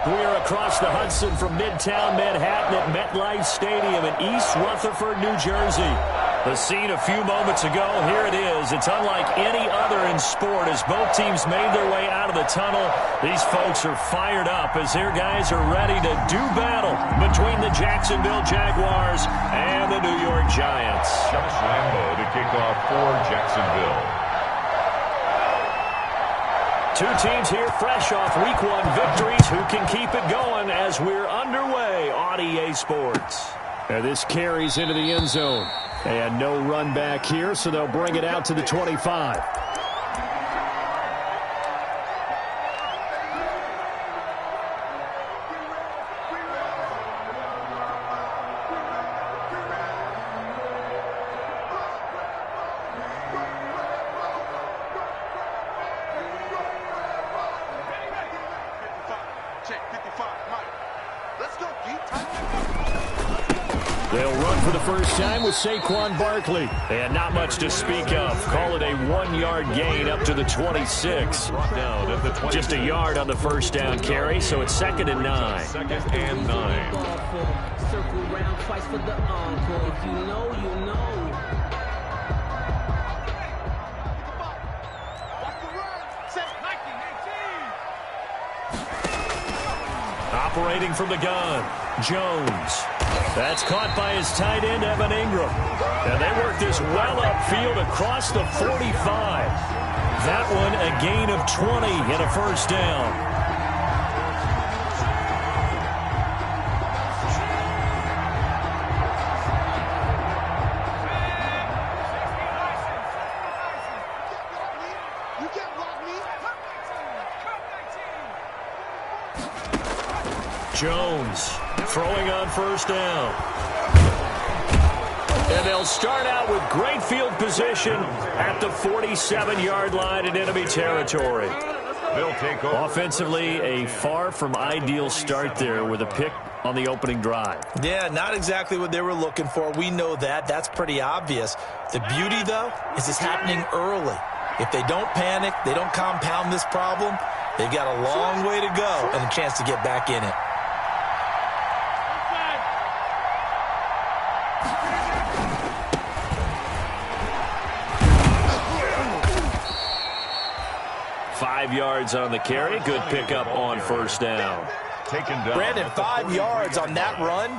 We're across the Hudson from Midtown Manhattan at MetLife Stadium in East Rutherford, New Jersey. The scene a few moments ago, here it is. It's unlike any other in sport as both teams made their way out of the tunnel. These folks are fired up as their guys are ready to do battle between the Jacksonville Jaguars and the New York Giants. Josh Lambo to kick off for Jacksonville. Two teams here fresh off Week 1 victories. Who can keep it going as we're underway on EA Sports? And this carries into the end zone. And no run back here, so they'll bring it out to the 25. They'll run for the first time with Saquon Barkley. And not much to speak of. Call it a 1-yard gain up to the 26. Just a yard on the first down carry, so it's 2nd and 9. 2nd and 9. Circle around twice for the encore. If you know, you know. Operating from the gun, Jones. That's caught by his tight end, Evan Ingram. And they work this well upfield across the 45. That one a gain of 20 and a first down. Jones throwing on first down. And they'll start out with great field position at the 47-yard line in enemy territory. They'll take over. Offensively, a far from ideal start there with a pick on the opening drive. Yeah, not exactly what they were looking for. We know that. That's pretty obvious. The beauty, though, is it's happening early. If they don't panic, they don't compound this problem, they've got a long way to go and a chance to get back in it. Yards on the carry. Good pickup on first down. Taken down. Brandon, 5 yards on that run.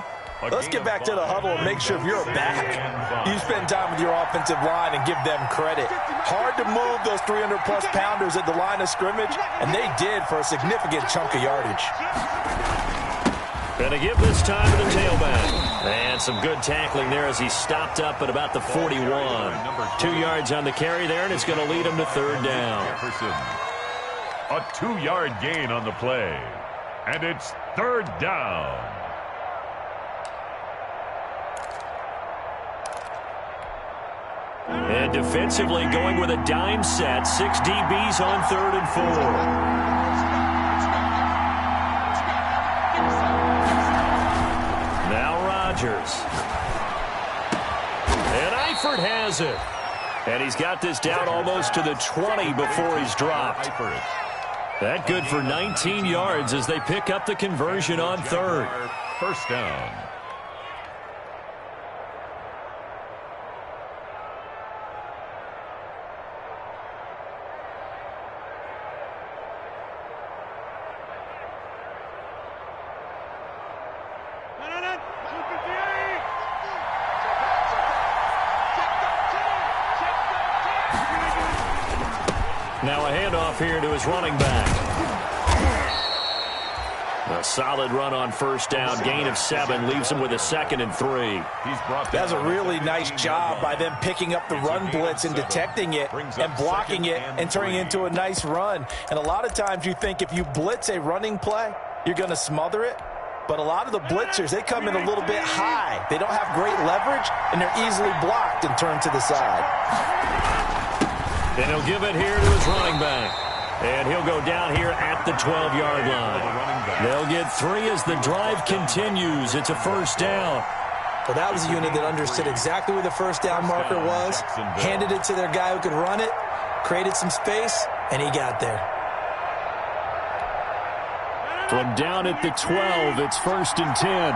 Let's get back to the huddle and make sure you're back. You spend time with your offensive line and give them credit. Hard to move those 300-plus pounders at the line of scrimmage, and they did for a significant chunk of yardage. Gonna give this time to the tailback. And some good tackling there as he stopped up at about the 41. 2 yards on the carry there, and it's going to lead him to third down. A 2-yard gain on the play. And it's third down. And defensively going with a dime set. 6 DBs on 3rd and 4. Now Rodgers. And Eifert has it. And he's got this down almost to the 20 before he's dropped. That good for 19 yards as they pick up the conversion on 3rd. First down. Now a handoff here to his running back. A solid run on first down. Gain of 7 leaves him with a 2nd and 3. That's a really nice job by them picking up the run blitz and detecting it and blocking it and turning it into a nice run. And a lot of times you think if you blitz a running play, you're going to smother it. But a lot of the blitzers, they come in a little bit high. They don't have great leverage, and they're easily blocked and turned to the side. And he'll give it here to his running back. And he'll go down here at the 12-yard line. They'll get 3 as the drive continues. It's a first down. Well, that was a unit that understood exactly where the first down marker was, handed it to their guy who could run it, created some space, and he got there. From down at the 12, it's 1st and 10.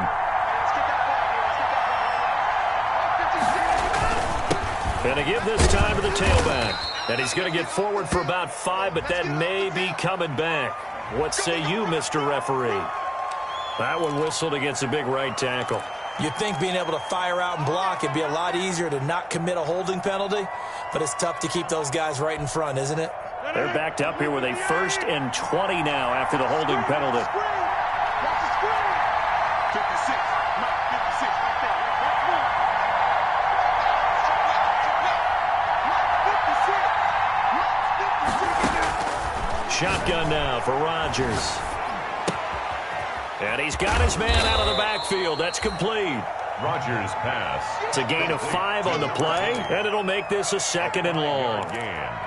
And to give this time to the tailback. And he's going to get forward for about 5, but that may be coming back. What say you, Mr. Referee? That one whistled against a big right tackle. You'd think being able to fire out and block it'd be a lot easier to not commit a holding penalty, but it's tough to keep those guys right in front, isn't it? They're backed up here with a 1st and 20 now after the holding penalty. Shotgun now for Rodgers. And he's got his man out of the backfield. That's complete. Rodgers' pass. It's a gain of 5 on the play, and it'll make this a 2nd and long.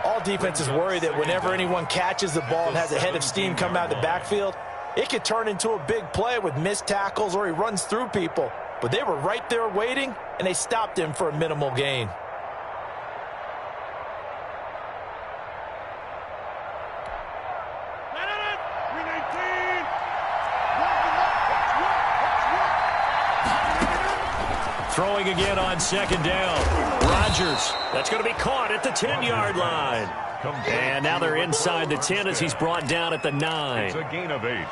All defenses worry that whenever anyone catches the ball and has a head of steam come out of the backfield, it could turn into a big play with missed tackles or he runs through people. But they were right there waiting, and they stopped him for a minimal gain. Throwing again on 2nd down. Rodgers, that's going to be caught at the 10-yard line. And now they're inside the 10 as he's brought down at the 9. It's a gain of 8.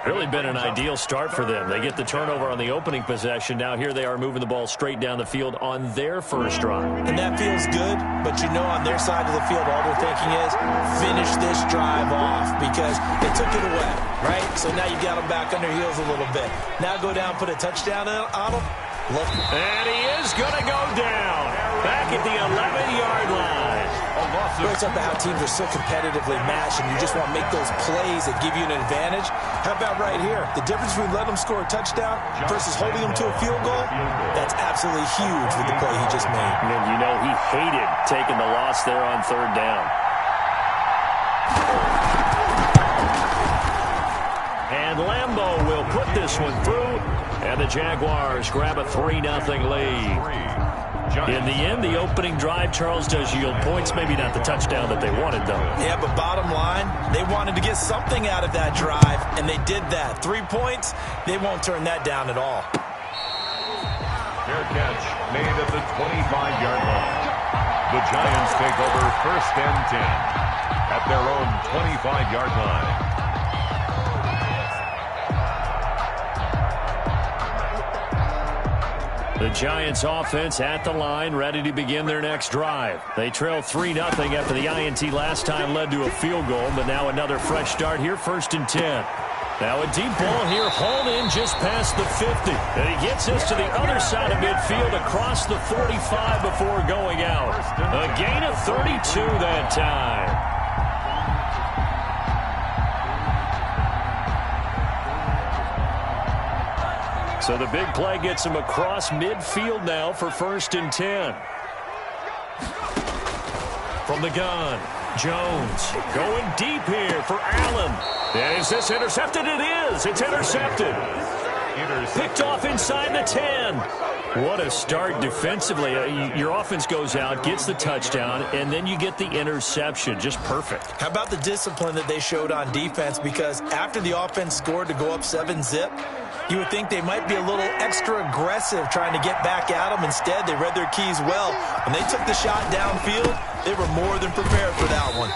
Really been an ideal start for them. They get the turnover on the opening possession. Now here they are moving the ball straight down the field on their first drive. And that feels good, but you know on their side of the field all they're thinking is finish this drive off because they took it away, right? So now you got them back on their heels a little bit. Now go down, put a touchdown on them. Look. And he is going to go down back at the 11-yard line. It's up to how teams are so competitively matched, and you just want to make those plays that give you an advantage. How about right here? The difference between letting them score a touchdown versus holding them to a field goal, that's absolutely huge with the play he just made. And you know he hated taking the loss there on 3rd down. And Lambeau will put this one through, and the Jaguars grab a 3-0 lead. In the end, the opening drive, Charles, does yield points. Maybe not the touchdown that they wanted, though. Yeah, but bottom line, they wanted to get something out of that drive, and they did that. 3 points, they won't turn that down at all. Fair catch made at the 25-yard line. The Giants take over 1st and 10 at their own 25-yard line. The Giants offense at the line, ready to begin their next drive. They trail 3-0 after the INT last time led to a field goal, but now another fresh start here, 1st and 10. Now a deep ball here, hauled in just past the 50. And he gets this to the other side of midfield across the 45 before going out. A gain of 32 that time. So the big play gets him across midfield now for 1st and 10. From the gun, Jones going deep here for Allen. And is this intercepted? It is. It's intercepted. Picked off inside the 10. What a start defensively. Your offense goes out, gets the touchdown, and then you get the interception. Just perfect. How about the discipline that they showed on defense? Because after the offense scored to go up 7-zip, you would think they might be a little extra aggressive trying to get back at them. Instead, they read their keys well. When they took the shot downfield, they were more than prepared for that one.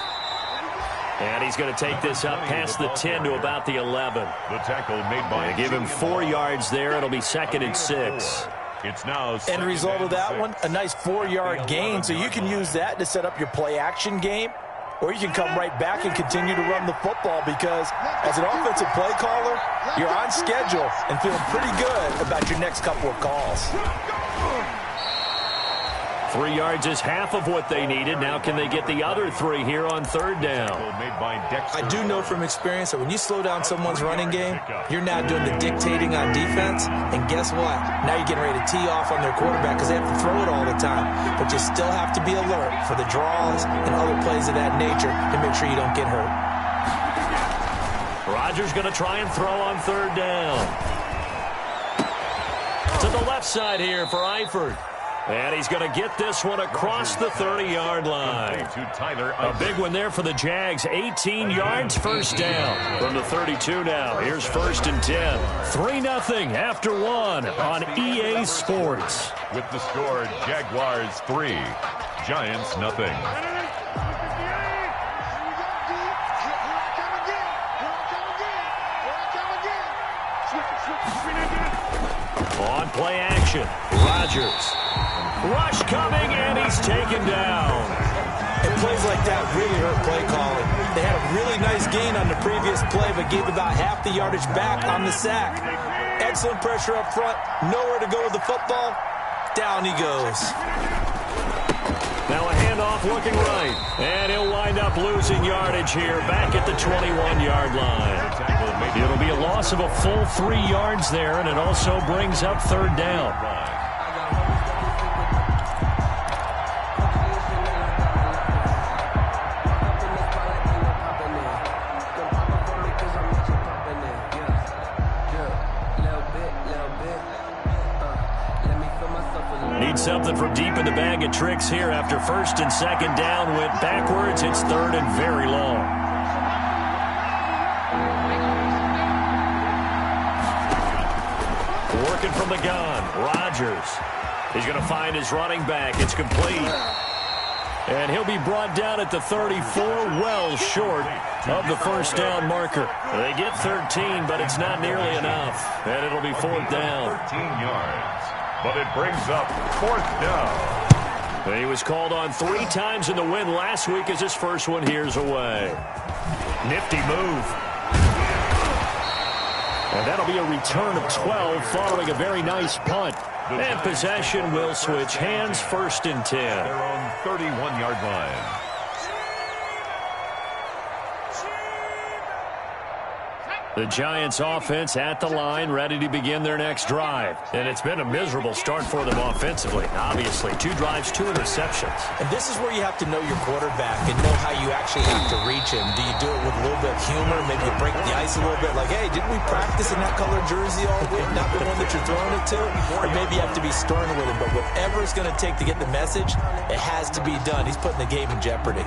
And he's going to take this up past the 10 to about the 11. The tackle made by give him 4 yards there. It'll be 2nd and 6. It's now end result of that one, a nice 4-yard gain. So you can use that to set up your play-action game, or you can come right back and continue to run the football because as an offensive play caller, you're on schedule and feeling pretty good about your next couple of calls. 3 yards is half of what they needed. Now can they get the other 3 here on 3rd down? I do know from experience that when you slow down someone's running game, you're now doing the dictating on defense. And guess what? Now you're getting ready to tee off on their quarterback because they have to throw it all the time. But you still have to be alert for the draws and other plays of that nature to make sure you don't get hurt. Rodgers going to try and throw on 3rd down. To the left side here for Eifert. And he's going to get this one across the 30-yard line. A big one there for the Jags. 18 yards, first down. From the 32 now. Here's 1st and 10. 3-0 after 1 on EA Sports. With the score, Jaguars 3, Giants 0. On play action, Rodgers. Rush coming, and he's taken down. And plays like that really hurt play calling. They had a really nice gain on the previous play, but gave about half the yardage back on the sack. Excellent pressure up front. Nowhere to go with the football. Down he goes. Now a handoff looking right. And he'll wind up losing yardage here back at the 21-yard line. It'll be a loss of a full 3 yards there, and it also brings up 3rd down. Need something from deep in the bag of tricks here after 1st and 2nd down went backwards. It's 3rd and very long. Working from the gun, Rodgers. He's going to find his running back. It's complete. And he'll be brought down at the 34, well short of the 1st down marker. They get 13, but it's not nearly enough. And it'll be 4th down. 13 yards, but it brings up 4th down. He was called on 3 times in the win last week as his first one here's away. Nifty move. And that'll be a return of 12 following a very nice punt. And possession will switch hands, 1st and 10. Their own 31-yard line. The Giants offense at the line, ready to begin their next drive. And it's been a miserable start for them offensively. Obviously, 2 drives, 2 interceptions. And this is where you have to know your quarterback and know how you actually have to reach him. Do you do it with a little bit of humor? Maybe you break the ice a little bit like, hey, didn't we practice in that color jersey all week? Not the one that you're throwing it to? Or maybe you have to be stern with him. But whatever it's going to take to get the message, it has to be done. He's putting the game in jeopardy.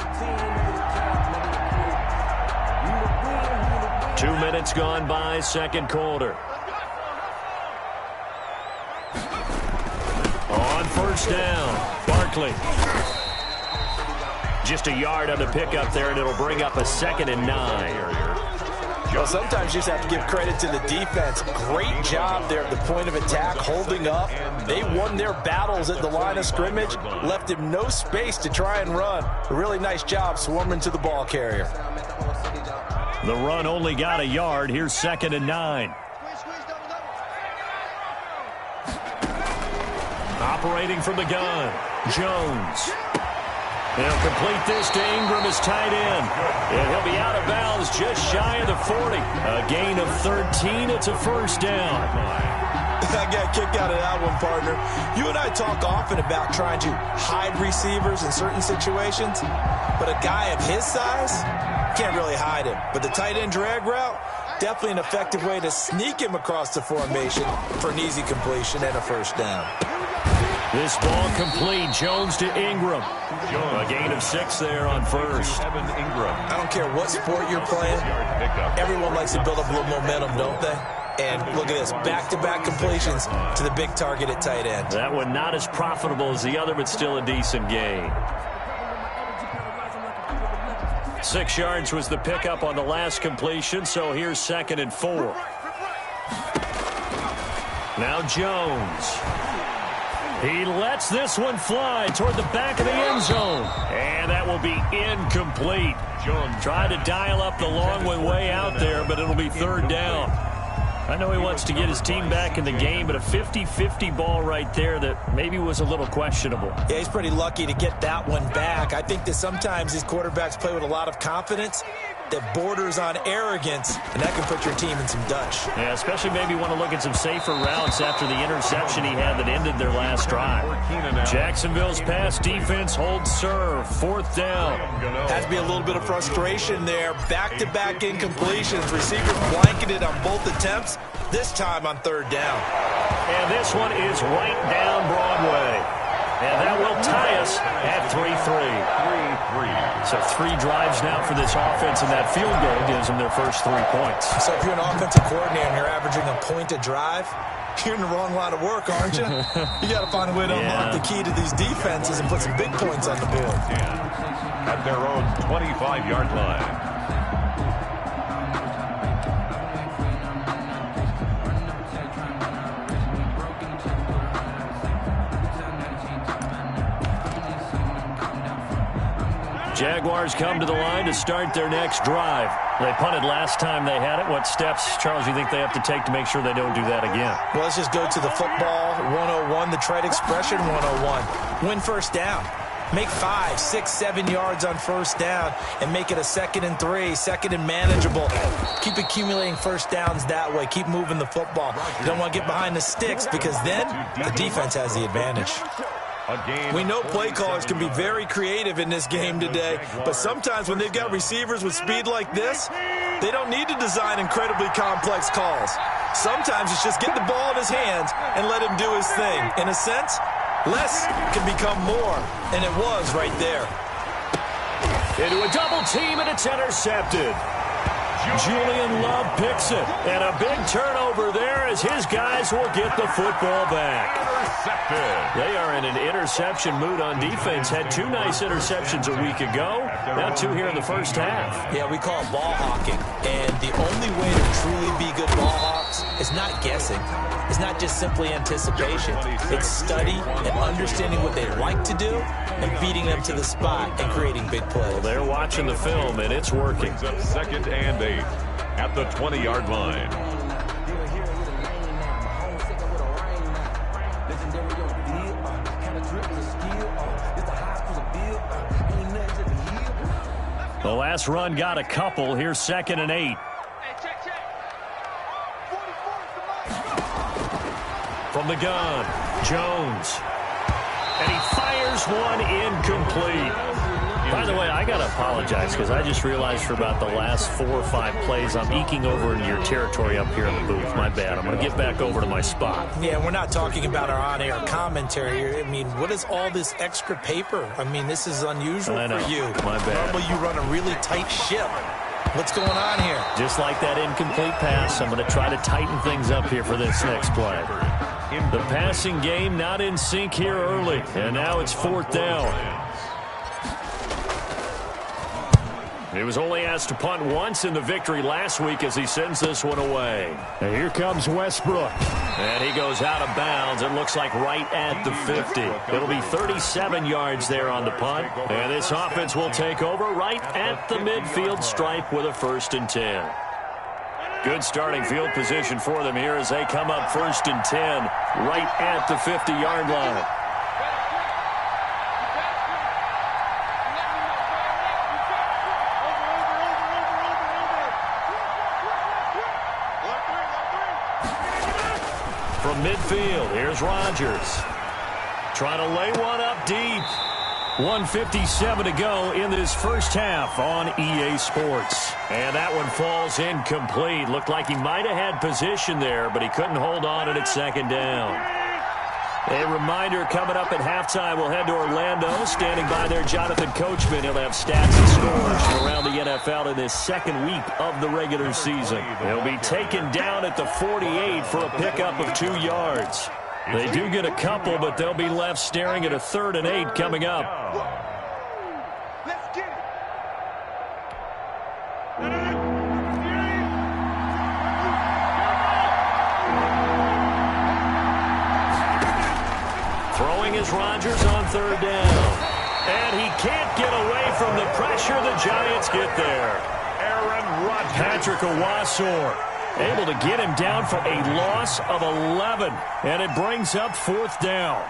2 minutes gone by, 2nd quarter. On 1st down, Barkley. Just a yard on the pickup there, and it'll bring up a 2nd and 9. Well, sometimes you just have to give credit to the defense. Great job there at the point of attack, holding up. They won their battles at the line of scrimmage, left him no space to try and run. A really nice job swarming to the ball carrier. The run only got a yard. Here's 2nd and 9. Operating from the gun, Jones. They'll complete this to Ingram as tight end. And he'll be out of bounds just shy of the 40. A gain of 13. It's a 1st down. I got a kick out of that one, partner. You and I talk often about trying to hide receivers in certain situations, but a guy of his size can't really hide him. But the tight end drag route, definitely an effective way to sneak him across the formation for an easy completion and a 1st down. This ball complete. Jones to Ingram. A gain of 6 there on 1st. I don't care what sport you're playing. Everyone likes to build up a little momentum, don't they? And look at this, back-to-back completions to the big target at tight end. That one not as profitable as the other, but still a decent gain. 6 yards was the pickup on the last completion, so here's 2nd and 4. Now Jones. He lets this one fly toward the back of the end zone. And that will be incomplete. Jones tried to dial up the long one way out there, but it'll be 3rd down. I know he wants to get his team back in the game, but a 50-50 ball right there that maybe was a little questionable. Yeah, he's pretty lucky to get that one back. I think that sometimes these quarterbacks play with a lot of confidence that borders on arrogance, and that can put your team in some Dutch. Yeah, especially maybe want to look at some safer routes after the interception he had that ended their last drive. Jacksonville's pass defense holds serve. 4th down. Has to be a little bit of frustration there. Back-to-back incompletions. Receivers blanketed on both attempts, this time on 3rd down. And this one is right down Broadway. And that will tie us at 3-3. So 3 drives now for this offense, and that field goal gives them their first 3 points. So if you're an offensive coordinator and you're averaging a point a drive, you're in the wrong line of work, aren't you? You got to find a way to unlock the key to these defenses and put some big points on the board. At their own 25-yard line. Jaguars come to the line to start their next drive. They punted last time they had it. What steps, Charles, you think they have to take to make sure they don't do that again? Well, let's just go to the football 101, the trade expression 101. Win first down. Make 5, 6, 7 yards on first down and make it a 2nd and 3, 2nd and manageable. Keep accumulating first downs that way. Keep moving the football. You don't want to get behind the sticks because then the defense has the advantage. We know play callers can be very creative in this game today, but sometimes when they've got receivers with speed like this, they don't need to design incredibly complex calls. Sometimes it's just get the ball in his hands and let him do his thing. In a sense, less can become more, and it was right there. Into a double team, and it's intercepted. Julian Love picks it, and a big turnover there as his guys will get the football back. They are in an interception mood on defense. Had 2 nice interceptions a week ago. Now 2 here in the first half. Yeah, we call it ball hawking. And the only way to truly be good ball hawks is not guessing. It's not just simply anticipation. It's study and understanding what they like to do and beating them to the spot and creating big plays. Well, they're watching the film, and it's working. 2nd and 8 at the 20-yard line. The last run got a couple. Here's 2nd and 8. From the gun, Jones. And he fires one incomplete. By the way, I got to apologize because I just realized for about the last 4 or 5 plays, I'm eking over into your territory up here in the booth. My bad. I'm going to get back over to my spot. Yeah, we're not talking about our on-air commentary here. I mean, what is all this extra paper? I mean, this is unusual for you. My bad. Normally you run a really tight ship. What's going on here? Just like that incomplete pass, I'm going to try to tighten things up here for this next play. The passing game not in sync here early, and now it's 4th down. He was only asked to punt once in the victory last week as he sends this one away. And here comes Westbrook. And he goes out of bounds. It looks like right at the 50. It'll be 37 yards there on the punt. And this offense will take over right at the midfield stripe with a 1st and 10. Good starting field position for them here as they come up 1st and 10 right at the 50-yard line. From midfield, here's Rodgers. Trying to lay one up deep. 1:57 to go in this first half on EA Sports. And that one falls incomplete. Looked like he might have had position there, but he couldn't hold on at 2nd down. A reminder coming up at halftime, we'll head to Orlando. Standing by there, Jonathan Coachman. He'll have stats and scores from around the NFL in this 2nd week of the regular season. He'll be taken down at the 48 for a pickup of 2 yards. They do get a couple, but they'll be left staring at a 3rd and 8 coming up. Let's get it. Throwing is Rodgers on 3rd down. And he can't get away from the pressure. The Giants get there. Aaron Rodgers. Patrick Owasor able to get him down for a loss of 11. And it brings up 4th down.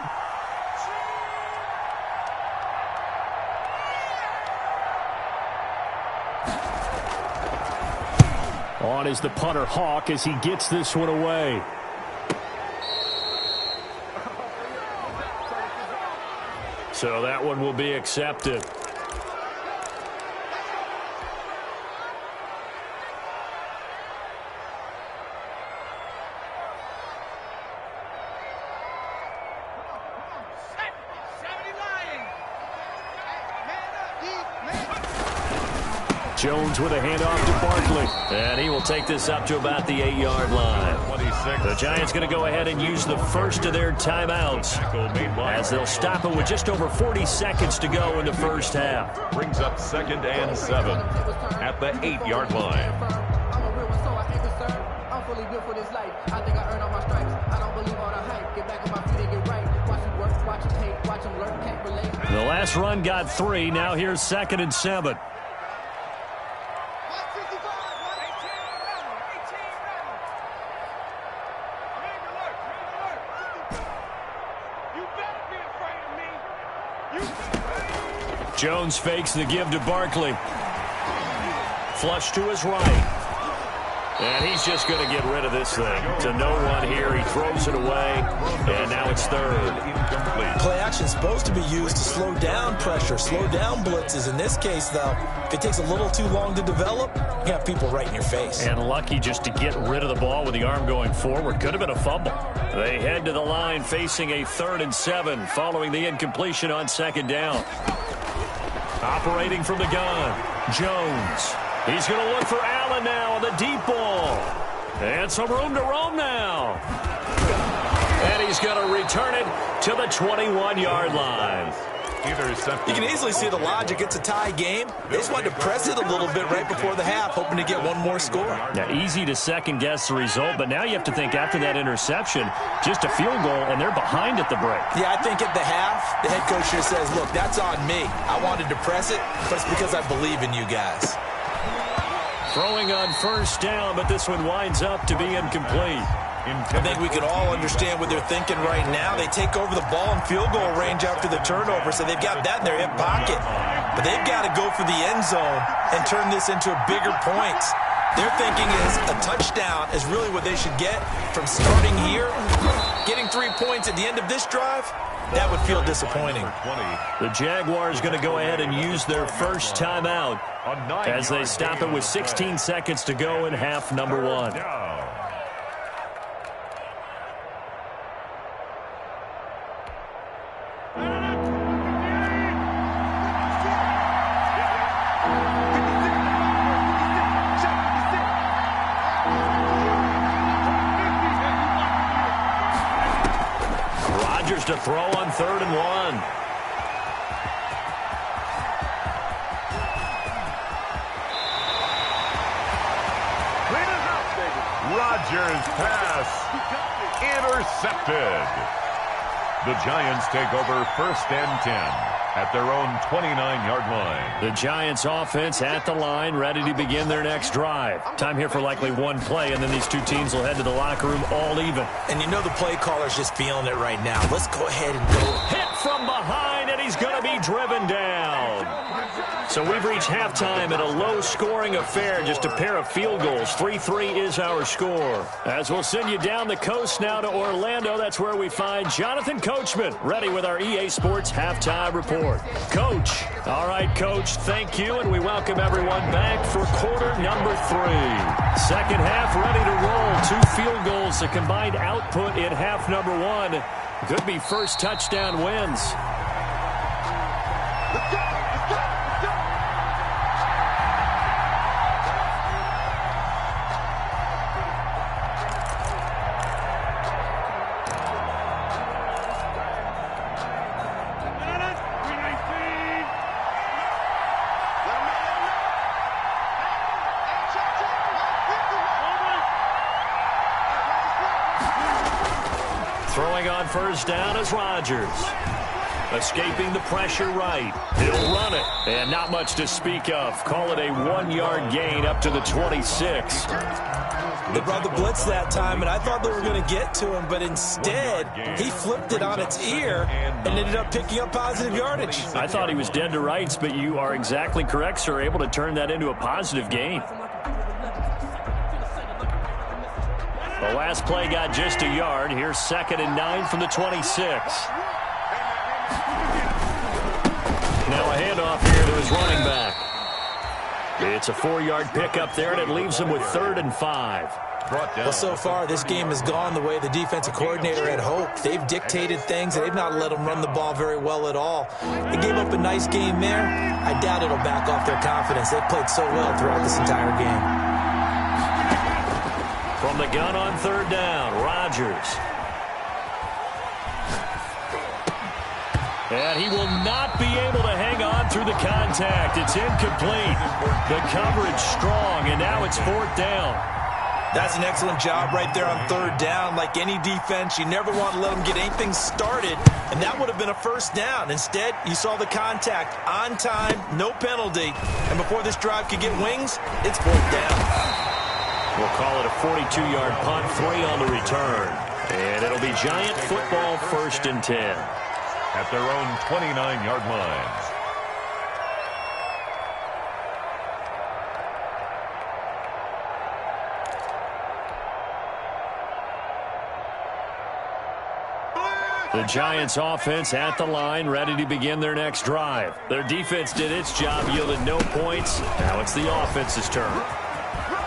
On is the punter Hawk as he gets this one away. So that one will be accepted. Jones with a handoff to Barkley. And he will take this up to about the 8-yard line. 26. The Giants going to go ahead and use the first of their timeouts as they'll stop it with just over 40 seconds to go in the first half. Brings up 2nd and 7 at the 8-yard line. I'm a real one, so I ain't concerned. I'm fully built for this life. I think I earned all my stripes. I don't believe all the hype. Get back on my feet and get right. Watch him work, watch him hate, watch him learn, can't relate. The last run got 3. Now here's 2nd and 7. Jones fakes the give to Barkley. Flush to his right. And he's just going to get rid of this thing. To no one here. He throws it away. And now it's 3rd. Play action is supposed to be used to slow down pressure, slow down blitzes. In this case, though, if it takes a little too long to develop, you have people right in your face. And lucky just to get rid of the ball with the arm going forward. Could have been a fumble. They head to the line facing a 3rd and 7 following the incompletion on 2nd down. Operating from the gun, Jones. He's going to look for Allen now on the deep ball. And some room to roam now. And he's going to return it to the 21-yard line. You can easily see the logic. It's a tie game. They just wanted to press it a little bit right before the half, hoping to get one more score. Now, easy to second-guess the result, but now you have to think after that interception, just a field goal, and they're behind at the break. Yeah, I think at the half, the head coach here says, look, that's on me. I wanted to press it, but it's because I believe in you guys. Throwing on 1st down, but this one winds up to be incomplete. I think we can all understand what they're thinking right now. They take over the ball in field goal range after the turnover, so they've got that in their hip pocket. But they've got to go for the end zone and turn this into bigger points. Their thinking is a touchdown is really what they should get from starting here. Getting 3 points at the end of this drive, that would feel disappointing. The Jaguars going to go ahead and use their first timeout as they stop it with 16 seconds to go in half number 1. To throw on 3rd and 1. Rodgers pass intercepted. The Giants take over 1st and 10 at their own 29-yard line. The Giants offense at the line, ready to begin their next drive. Time here for likely one play, and then these two teams will head to the locker room all even. And you know the play caller's just feeling it right now. Let's go ahead and go. Hit from behind, and he's going to be driven down. So we've reached halftime in a low-scoring affair, just a pair of field goals. 3-3 is our score. As we'll send you down the coast now to Orlando, that's where we find Jonathan Coachman, ready with our EA Sports Halftime Report. Coach. All right, Coach, thank you, and we welcome everyone back for quarter number 3. Second half ready to roll. 2 field goals, the combined output in half number 1. Could be first touchdown wins. Throwing on first down is Rodgers. Escaping the pressure right. He'll run it. And not much to speak of. Call it a 1-yard gain up to the 26. They brought the blitz that time, and I thought they were going to get to him, but instead, he flipped it on its ear and ended up picking up positive yardage. I thought he was dead to rights, but you are exactly correct, sir. Able to turn that into a positive gain. The last play got just a yard. Here's 2nd and 9 from the 26. Now a handoff here to his running back. It's a 4-yard pickup there, and it leaves him with 3rd and 5. Well, so far, this game has gone the way the defensive coordinator had hoped. They've dictated things, and they've not let them run the ball very well at all. They gave up a nice game there. I doubt it'll back off their confidence. They've played so well throughout this entire game. From the gun on third down, Rodgers. And he will not be able to hang on through the contact. It's incomplete. The coverage strong, and now it's fourth down. That's an excellent job right there on third down. Like any defense, you never want to let them get anything started, and that would have been a first down. Instead, you saw the contact on time, no penalty, and before this drive could get wings, it's fourth down. We'll call it a 42-yard punt, 3 on the return. And it'll be Giant football, 1st and 10. At their own 29-yard line. The Giants offense at the line, ready to begin their next drive. Their defense did its job, yielded no points. Now it's the offense's turn.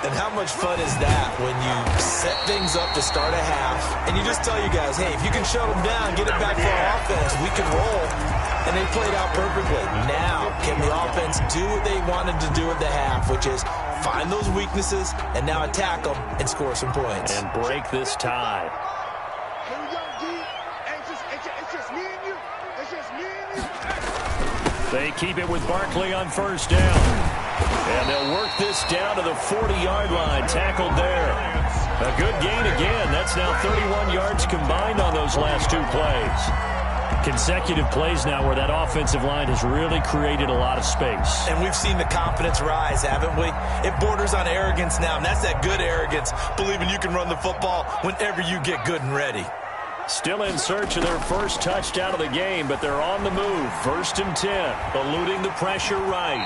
And how much fun is that when you set things up to start a half, and you just tell you guys, hey, if you can shut them down, get it back for our offense, we can roll. And they played out perfectly. Now, can the offense do what they wanted to do at the half, which is find those weaknesses and now attack them and score some points. And break this tie. They keep it with Barkley on first down. And they'll work this down to the 40-yard line. Tackled there. A good gain again. That's now 31 yards combined on those last 2 plays. Consecutive plays now where that offensive line has really created a lot of space. And we've seen the confidence rise, haven't we? It borders on arrogance now, and that's that good arrogance, believing you can run the football whenever you get good and ready. Still in search of their first touchdown of the game, but they're on the move. 1st and 10, eluding the pressure right.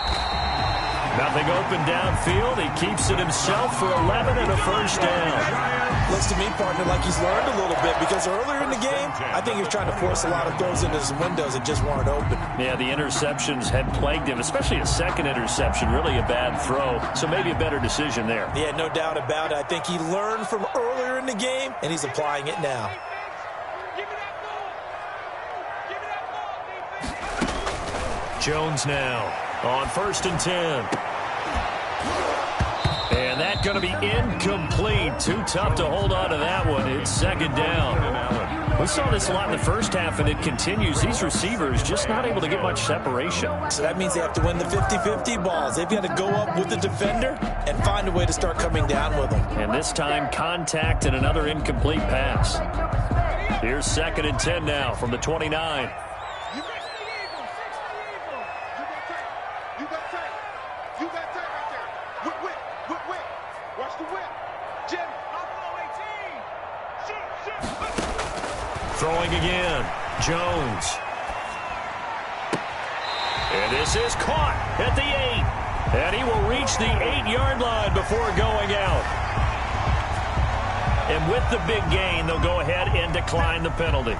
Nothing open downfield. He keeps it himself for 11 and a first down. Looks to me, partner, like he's learned a little bit because earlier in the game, I think he was trying to force a lot of throws into some windows that just weren't open. Yeah, the interceptions had plagued him, especially a second interception, really a bad throw. So maybe a better decision there. Yeah, no doubt about it. I think he learned from earlier in the game, and he's applying it now. Jones now on 1st and 10. And that's going to be incomplete. Too tough to hold on to that one. It's 2nd down. We saw this a lot in the first half, and it continues. These receivers just not able to get much separation. So that means they have to win the 50-50 balls. They've got to go up with the defender and find a way to start coming down with them. And this time, contact and another incomplete pass. Here's 2nd and 10 now from the 29. Throwing again, Jones. And this is caught at the 8. And he will reach the 8-yard line before going out. And with the big gain, they'll go ahead and decline the penalty.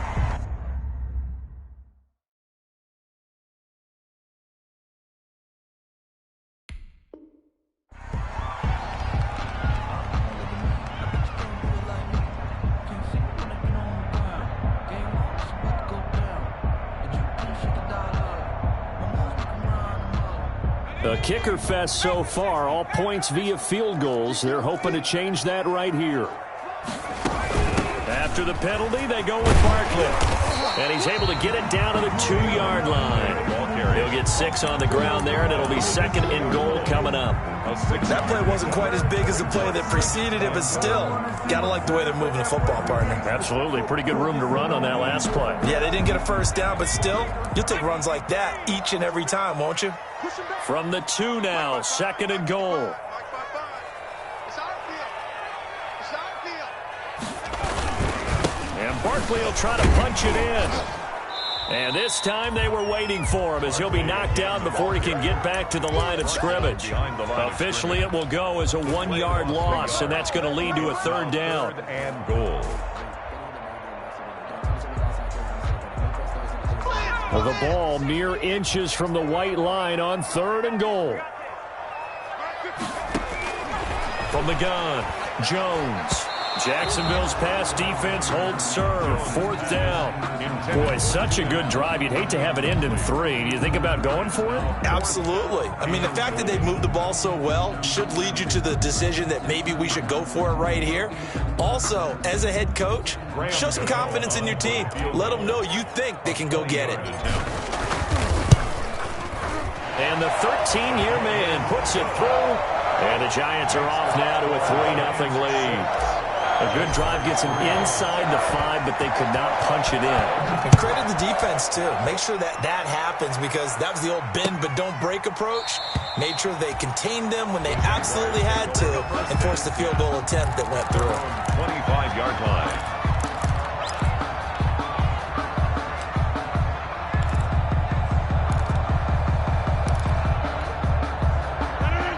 A kicker fest so far, all points via field goals. They're hoping to change that right here. After the penalty, they go with Barkley. And he's able to get it down to the 2-yard line. He'll get 6 on the ground there, and it'll be 2nd and goal coming up. That play wasn't quite as big as the play that preceded it, but still, got to like the way they're moving the football, partner. Absolutely. Pretty good room to run on that last play. Yeah, they didn't get a first down, but still, you'll take runs like that each and every time, won't you? From the 2 now, 2nd and goal. And Barkley will try to punch it in. And this time they were waiting for him as he'll be knocked down before he can get back to the line of scrimmage. Officially, it will go as a 1-yard loss, and that's going to lead to a 3rd down. 3rd and goal. The ball mere inches from the white line on 3rd and goal. From the gun, Jones. Jacksonville's pass defense holds serve. 4th down. Boy, such a good drive. You'd hate to have it end in 3. Do you think about going for it? Absolutely. I mean, the fact that they moved the ball so well should lead you to the decision that maybe we should go for it right here. Also, as a head coach, show some confidence in your team. Let them know you think they can go get it. And the 13-year man puts it through. And the Giants are off now to a 3-0 lead. A good drive gets them inside the 5, but they could not punch it in. And credit the defense, too. Make sure that happens, because that was the old bend but don't break approach. Made sure they contained them when they absolutely had to and forced the field goal attempt that went through. 25-yard line.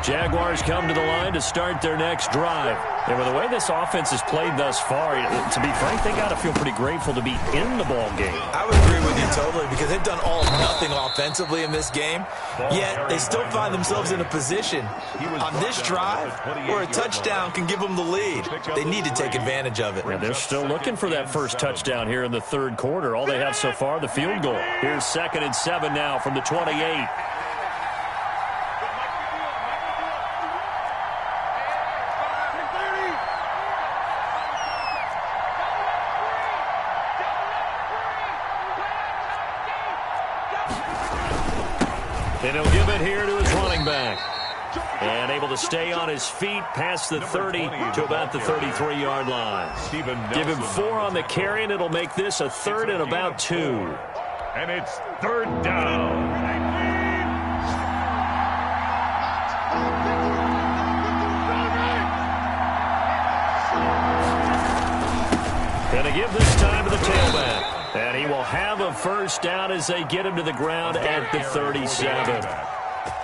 Jaguars come to the line to start their next drive. And with the way this offense has played thus far, to be frank, they got to feel pretty grateful to be in the ball game. I would agree with you totally, because they've done all or nothing offensively in this game, yet they still find themselves in a position on this drive where a touchdown can give them the lead. They need to take advantage of it. And they're still looking for that first touchdown here in the 3rd quarter. All they have so far, the field goal. Here's 2nd and 7 now from the 28. And he'll give it here to his running back. And able to stay on his feet past the 30 to about the 33-yard line. Give him 4 on the carry, and it'll make this a 3rd and about 2. And it's 3rd down. Going to give this time to the tailback. And he will have a first down as they get him to the ground at the 37.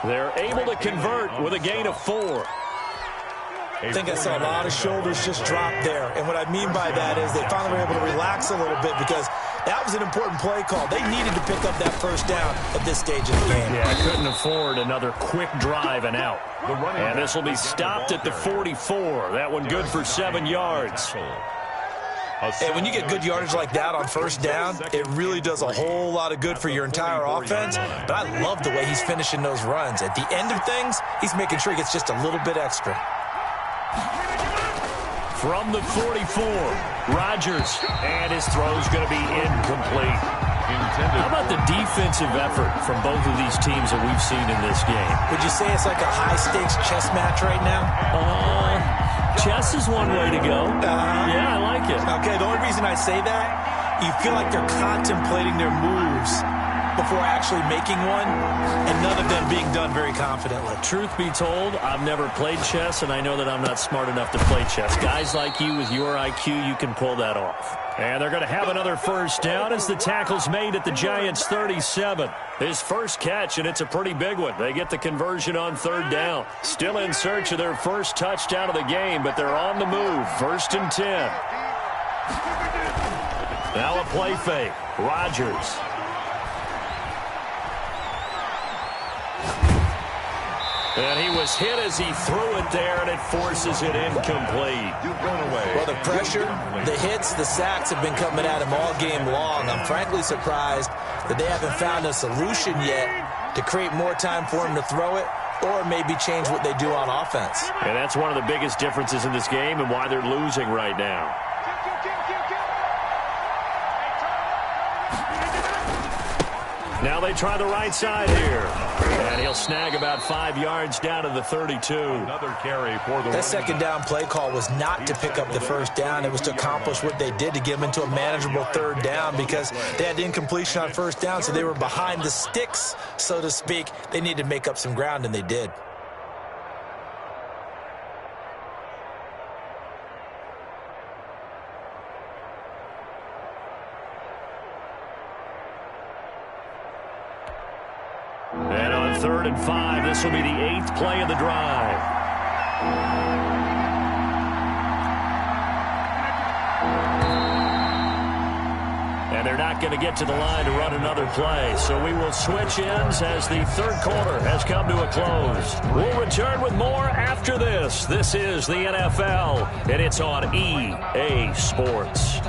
They're able to convert with a gain of 4. I think I saw a lot of shoulders just drop there. And what I mean by that is they finally were able to relax a little bit, because that was an important play call. They needed to pick up that first down at this stage of the game. Yeah, couldn't afford another quick drive and out. And this will be stopped at the 44. That one good for 7 yards. And when you get good yardage like that on first down, it really does a whole lot of good for your entire offense. But I love the way he's finishing those runs. At the end of things, he's making sure he gets just a little bit extra. From the 44, Rodgers, and his throw's going to be incomplete. How about the defensive effort from both of these teams that we've seen in this game? Would you say it's like a high-stakes chess match right now? Chess is one way to go. Yeah, I like it. Okay, the only reason I say that, you feel like they're contemplating their moves before actually making one, and none of them being done very confidently. Truth be told, I've never played chess, and I know that I'm not smart enough to play chess. Guys like you with your IQ, you can pull that off. And they're going to have another first down as the tackle's made at the Giants' 37. His first catch, and it's a pretty big one. They get the conversion on 3rd down. Still in search of their first touchdown of the game, but they're on the move. 1st and 10. Now a play fake. Rodgers. And he was hit as he threw it there, and it forces it incomplete. Well, the pressure, the hits, the sacks have been coming at him all game long. I'm frankly surprised that they haven't found a solution yet to create more time for him to throw it, or maybe change what they do on offense. And that's one of the biggest differences in this game and why they're losing right now. Now they try the right side here. And he'll snag about 5 yards down to the 32. Another carry for the that 2nd down play call was not to pick up the first down. It was to accomplish what they did, to get them into a manageable 3rd down, because they had incompletion on first down, so they were behind the sticks, so to speak. They needed to make up some ground, and they did. And on 3rd and 5, this will be the 8th play of the drive. And they're not going to get to the line to run another play. So we will switch ends as the third quarter has come to a close. We'll return with more after this. This is the NFL, and it's on EA Sports.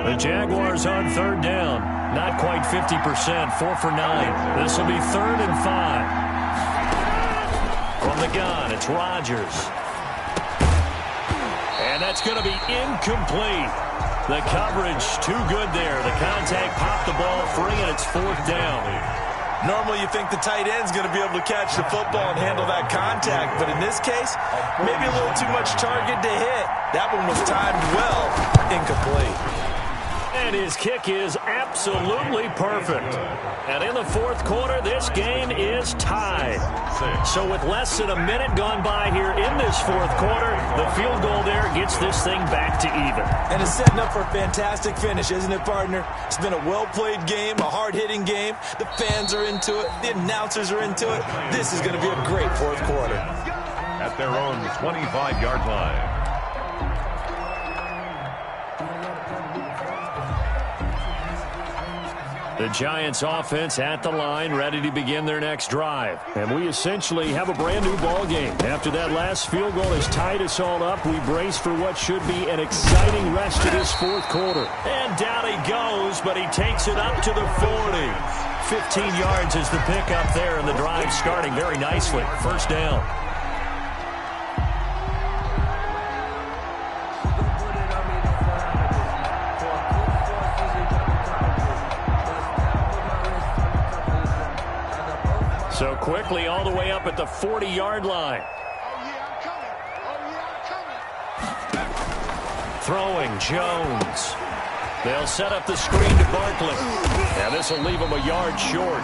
The Jaguars on third down. Not quite 50%, 4 for 9. This will be 3rd and 5. From the gun, it's Rodgers. And that's going to be incomplete. The coverage too good there. The contact popped the ball free, and it's 4th down. Normally you think the tight end's going to be able to catch the football and handle that contact, but in this case, maybe a little too much target to hit. That one was timed well, incomplete. And his kick is absolutely perfect. And in the fourth quarter, this game is tied. So with less than a minute gone by here in this fourth quarter, the field goal there gets this thing back to even. And it's setting up for a fantastic finish, isn't it, partner? It's been a well-played game, a hard-hitting game. The fans are into it. The announcers are into it. This is going to be a great fourth quarter. At their own 25-yard line. The Giants offense at the line, ready to begin their next drive. And we essentially have a brand new ball game. After that last field goal has tied us all up, we brace for what should be an exciting rest of this fourth quarter. And down he goes, but he takes it up to the 40. 15 yards is the pickup there, and the drive starting very nicely. First down. So quickly all the way up at the 40-yard line. Throwing Jones. They'll set up the screen to Barkley. And this will leave him a yard short.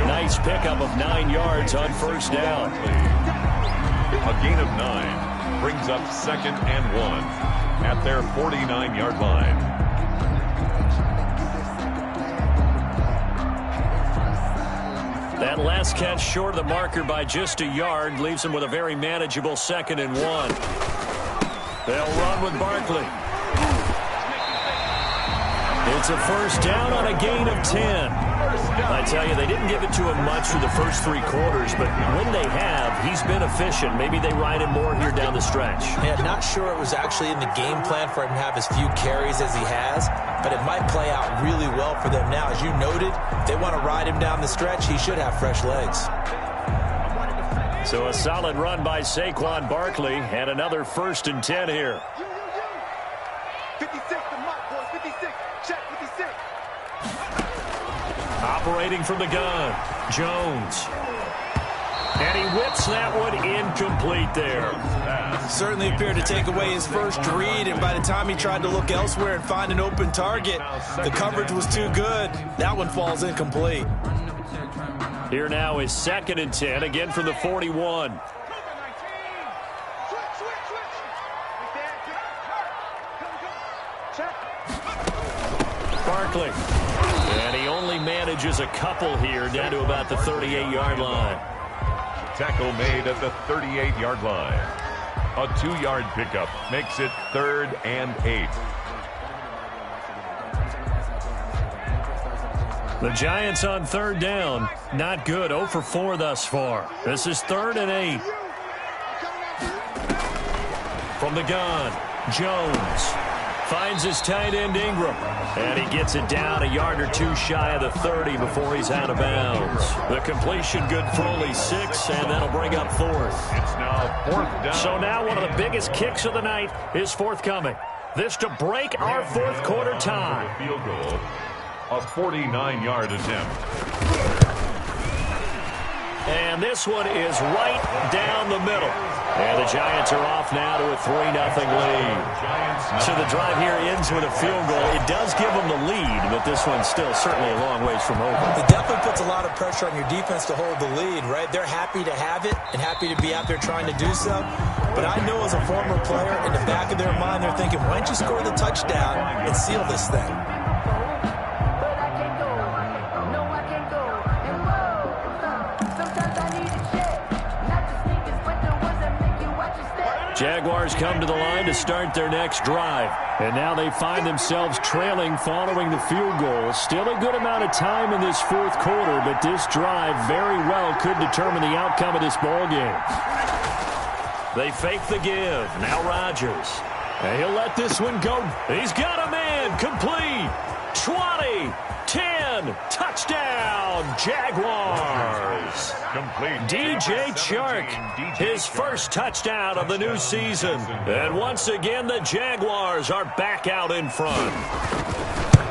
Nice pickup of 9 yards on first down. A gain of 9 brings up 2nd and 1 at their 49-yard line. That last catch short of the marker by just a yard leaves him with a very manageable 2nd and 1. They'll run with Barkley. It's a first down on a gain of 10. I tell you, they didn't give it to him much through the first 3 quarters, but when they have, he's been efficient. Maybe they ride him more here down the stretch. Yeah, not sure it was actually in the game plan for him to have as few carries as he has, but it might play out really well for them now. As you noted, if they want to ride him down the stretch, he should have fresh legs. So a solid run by Saquon Barkley, and another 1st and 10 here. 56 to Mike, boys. 56. Check 56. Operating from the gun, Jones. And he whips that one incomplete there. Certainly appeared to take away his first read, and by the time he tried to look elsewhere and find an open target, the coverage was too good. That one falls incomplete. Here now is 2nd and 10, again from the 41. Barkley. And he only manages a couple here down to about the 38-yard line. Tackle made at the 38-yard line. A 2-yard pickup makes it 3rd and 8. The Giants on third down. Not good. 0 for 4 thus far. This is 3rd and 8. From the gun, Jones. Finds his tight end Ingram. And he gets it down a yard or 2 shy of the 30 before he's out of bounds. The completion good for only 6, and that'll bring up 4th. It's now 4th down. So now one of the biggest kicks of the night is forthcoming. This to break our fourth quarter tie. Field goal, a 49-yard attempt. And this one is right down the middle. And the Giants are off now to a 3-0 lead. So the drive here ends with a field goal. It does give them the lead, but this one's still certainly a long ways from over. It definitely puts a lot of pressure on your defense to hold the lead, right? They're happy to have it and happy to be out there trying to do so. But I know as a former player, in the back of their mind, they're thinking, why don't you score the touchdown and seal this thing? Jaguars come to the line to start their next drive. And now they find themselves trailing following the field goal. Still a good amount of time in this fourth quarter, but this drive very well could determine the outcome of this ball game. They fake the give. Now Rodgers. And he'll let this one go. He's got a man. Complete. 20. 10. Touchdown. Jaguars. Complete. DJ Chark, his first touchdown of the new season. And once again, the Jaguars are back out in front.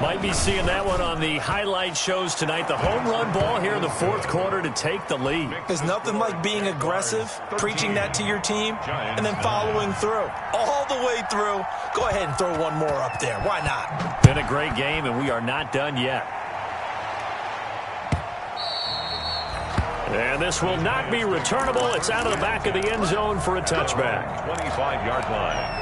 Might be seeing that one on the highlight shows tonight. The home run ball here in the fourth quarter to take the lead. There's nothing like being aggressive, preaching that to your team, and then following through. All the way through. Go ahead and throw one more up there. Why not? Been a great game, and we are not done yet. And this will not be returnable. It's out of the back of the end zone for a touchback. 25-yard line.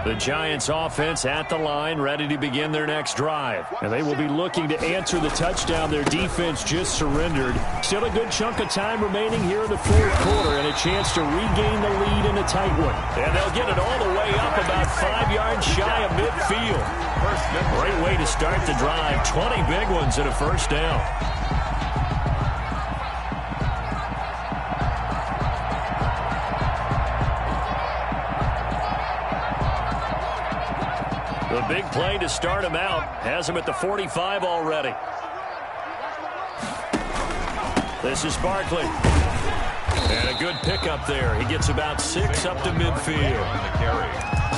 The Giants offense at the line, ready to begin their next drive. And they will be looking to answer the touchdown their defense just surrendered. Still a good chunk of time remaining here in the fourth quarter and a chance to regain the lead in a tight one. And they'll get it all the way up about 5 yards shy of midfield. Great way to start the drive. 20 big ones and a first down. The big play to start him out. Has him at the 45 already. This is Barkley. And a good pickup there. He gets about 6 up to midfield.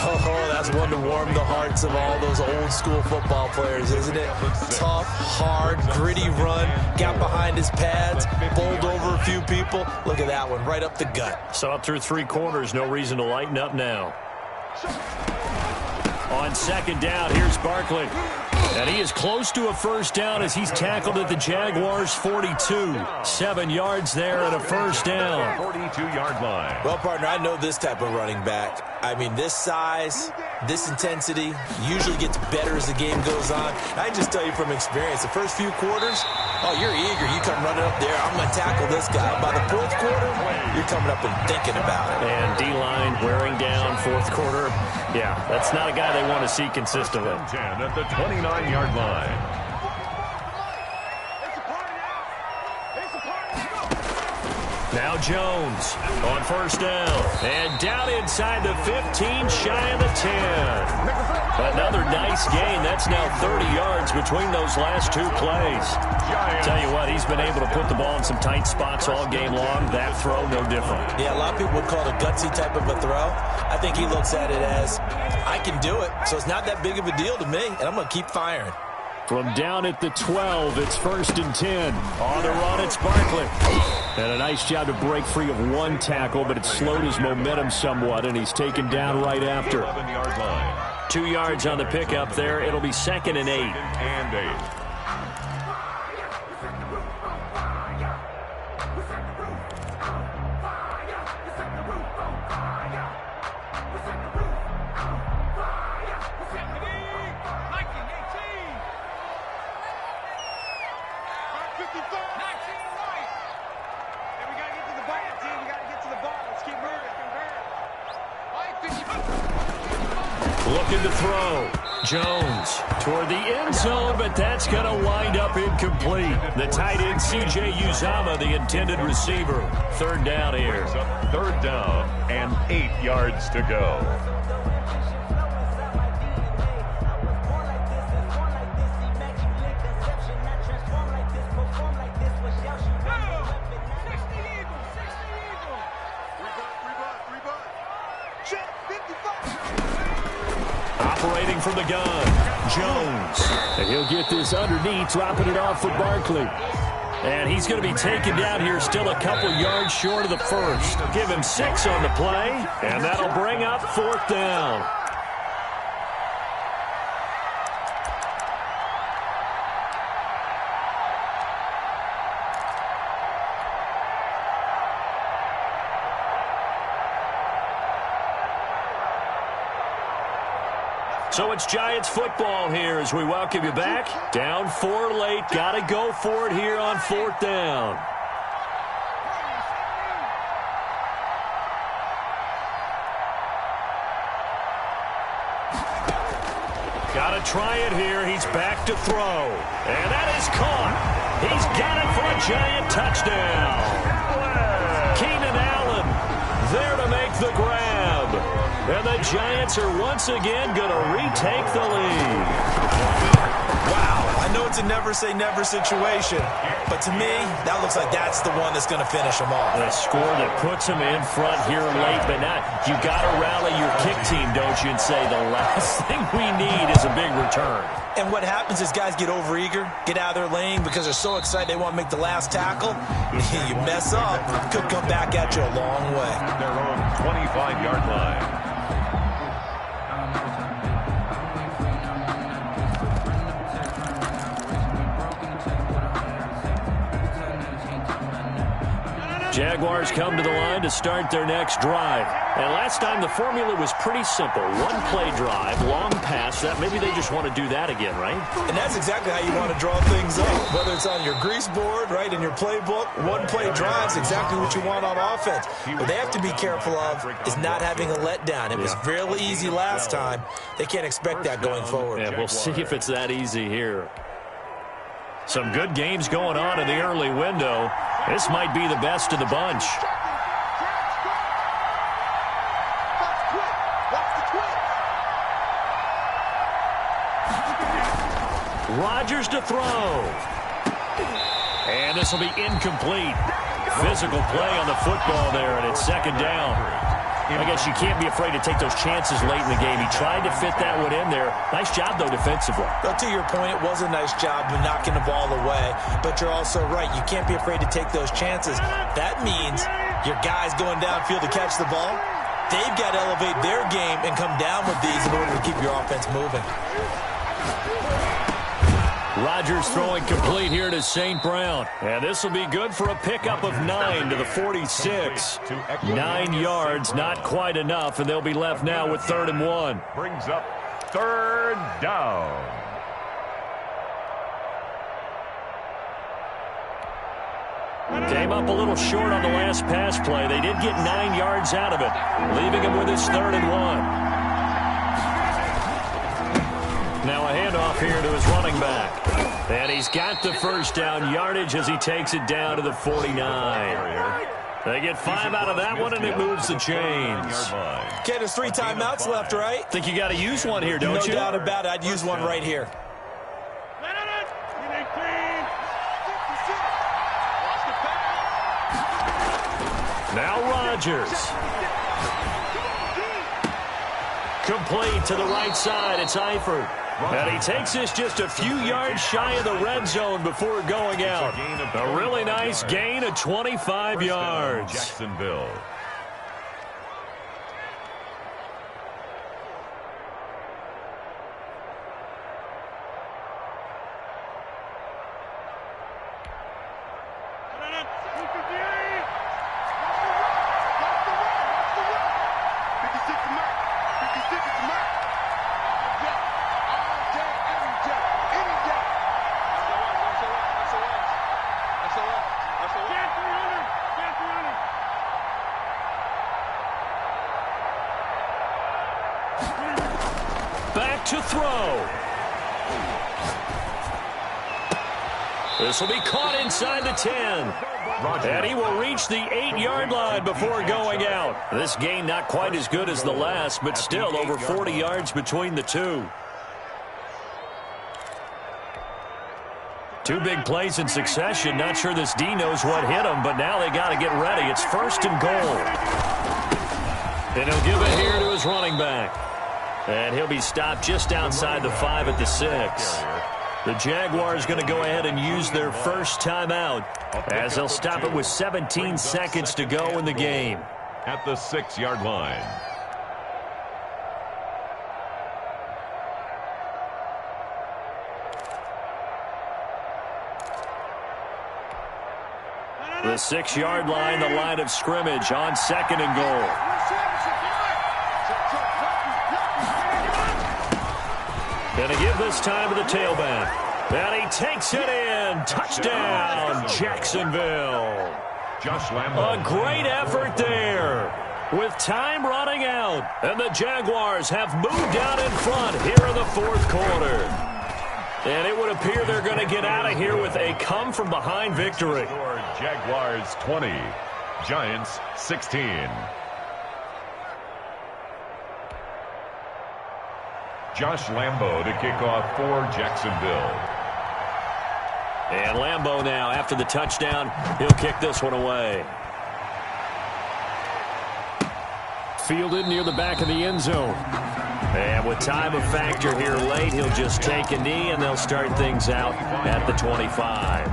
Oh, that's one to warm the hearts of all those old school football players, isn't it? Tough, hard, gritty run. Got behind his pads, bowled over a few people. Look at that one, right up the gut. Saw it through 3 quarters. No reason to lighten up now. On second down, here's Barkley. And he is close to a first down as he's tackled at the Jaguars' 42. 7 yards there and a first down. 42-yard line. Well, partner, I know this type of running back. I mean, this size, this intensity usually gets better as the game goes on. I just tell you from experience, the first few quarters, oh, you're eager. You come running up there, I'm going to tackle this guy. By the fourth quarter, you're coming up and thinking about it. And D-line wearing down fourth quarter. Yeah, that's not a guy they want to see consistently. 10 at the 29-yard line. Now Jones on first down. And down inside the 15, shy of the 10. Another nice gain. That's now 30 yards between those last 2 plays. Tell you what, he's been able to put the ball in some tight spots all game long. That throw, no different. Yeah, a lot of people would call it a gutsy type of a throw. I think he looks at it as, I can do it, so it's not that big of a deal to me, and I'm going to keep firing. From down at the 12, it's 1st and 10. On the run, it's Barkley. And a nice job to break free of 1 tackle, but it slowed his momentum somewhat, and he's taken down right after. 11-yard line. 2 yards on the pickup there. It'll be 2nd and 8. And 8. Looking to throw. Jones toward the end zone, but that's going to wind up incomplete. The tight end, C.J. Uzama, the intended receiver. 3rd down here. 3rd down and 8 yards to go. Operating from the gun, Jones. And he'll get this underneath, dropping it off for Barkley. And he's going to be taken down here, still a couple yards short of the first. Give him 6 on the play, and that'll bring up 4th down. So it's Giants football here as we welcome you back. Down 4 late. Got to go for it here on 4th down. Got to try it here. He's back to throw. And that is caught. He's got it for a Giant touchdown. Keenan Allen there to make the grab. And the Giants are once again going to retake the lead. Wow, I know it's a never-say-never situation, but to me, that looks like that's the one that's going to finish them off. A score that puts them in front here late, but not. You got to rally your kick team, don't you, and say the last thing we need is a big return. And what happens is guys get overeager, get out of their lane because they're so excited they want to make the last tackle. You mess up, could come back at you a long way. Their own 25-yard line. Jaguars come to the line to start their next drive. And last time the formula was pretty simple. One play drive, long pass. That maybe they just want to do that again, right? And that's exactly how you want to draw things up. Whether it's on your grease board, right, in your playbook, one play drive's exactly what you want on offense. What they have to be careful of is not having a letdown. It was fairly easy last time. They can't expect that going forward. Yeah, we'll see if it's that easy here. Some good games going on in the early window. This might be the best of the bunch. Rodgers to throw. And this will be incomplete. Physical play on the football there, and it's 2nd down. I guess you can't be afraid to take those chances late in the game. He tried to fit that one in there. Nice job, though, defensively. But to your point, it was a nice job of knocking the ball away. But you're also right. You can't be afraid to take those chances. That means your guys going downfield to catch the ball, they've got to elevate their game and come down with these in order to keep your offense moving. Rodgers throwing complete here to St. Brown. And this will be good for a pickup of 9 to the 46. 9 yards, not quite enough, and they'll be left now with 3rd and 1. Brings up 3rd down. Came up a little short on the last pass play. They did get 9 yards out of it, leaving him with his 3rd and 1. Now a handoff here to his running back. And he's got the first down yardage as he takes it down to the 49. They get 5 out of that one, and it moves the chains. Okay, there's 3 timeouts left, right? Think you got to use one here, don't you? No doubt about it. I'd use one right here. Now Rodgers. Complete to the right side. It's Eifert. And he takes this just a few yards shy of the red zone before going out. A really nice gain of 25 yards. Jacksonville. Back to throw. This will be caught inside the 10. And he will reach the 8-yard line before going out. This gain not quite as good as the last, but still over 40 yards between the two. 2 big plays in succession. Not sure this D knows what hit him, but now they got to get ready. It's 1st and goal. And he'll give it here to his running back. And he'll be stopped just outside the 5 at the 6. The Jaguars going to go ahead and use their first timeout as they'll stop it with 17 seconds to go in the game. At the 6-yard line. The 6-yard line, the line of scrimmage on 2nd and goal. Gonna give this time to the tailback. And he takes it in. Touchdown, Jacksonville. Josh Lambo. A great effort there. With time running out. And the Jaguars have moved out in front here in the fourth quarter. And it would appear they're going to get out of here with a come-from-behind victory. Jaguars 20, Giants 16. Josh Lambo to kick off for Jacksonville. And Lambo now, after the touchdown, he'll kick this one away. Fielded near the back of the end zone. And with time a factor here late, he'll just take a knee, and they'll start things out at the 25.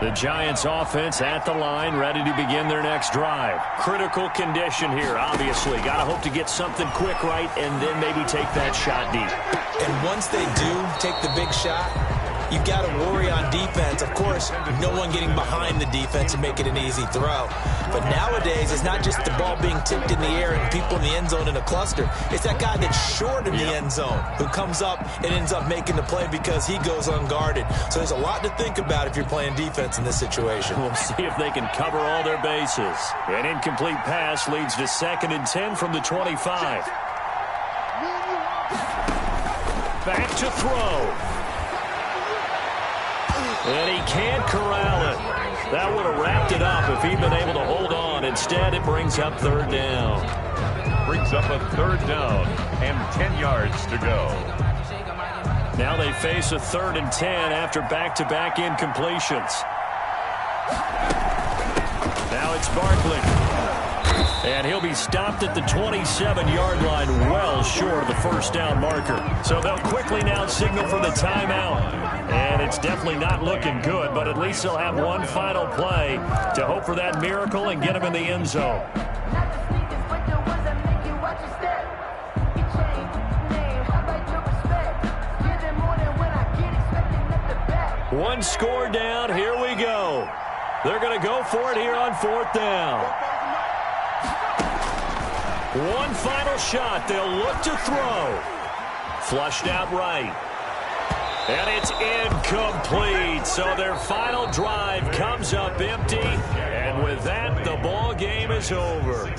The Giants offense at the line, ready to begin their next drive. Critical condition here, obviously. Got to hope to get something quick right and then maybe take that shot deep. And once they do take the big shot, you've got to worry on defense. Of course, no one getting behind the defense and make it an easy throw. But nowadays, it's not just the ball being tipped in the air and people in the end zone in a cluster. It's that guy that's short in the end zone who comes up and ends up making the play because he goes unguarded. So there's a lot to think about if you're playing defense in this situation. We'll see if they can cover all their bases. An incomplete pass leads to 2nd and 10 from the 25. Back to throw. And he can't corral it. That would have wrapped it up if he'd been able to hold on. Instead, it brings up 3rd down. Brings up a 3rd down and 10 yards to go. Now they face a 3rd and 10 after back-to-back incompletions. Now it's Barkley. And he'll be stopped at the 27-yard line, well short of the 1st down marker. So they'll quickly now signal for the timeout. And it's definitely not looking good, but at least they'll have one final play to hope for that miracle and get him in the end zone. One score down, here we go. They're going to go for it here on 4th down. One final shot. They'll look to throw. Flushed out right. And it's incomplete. So their final drive comes up empty. And with that, the ball game is over.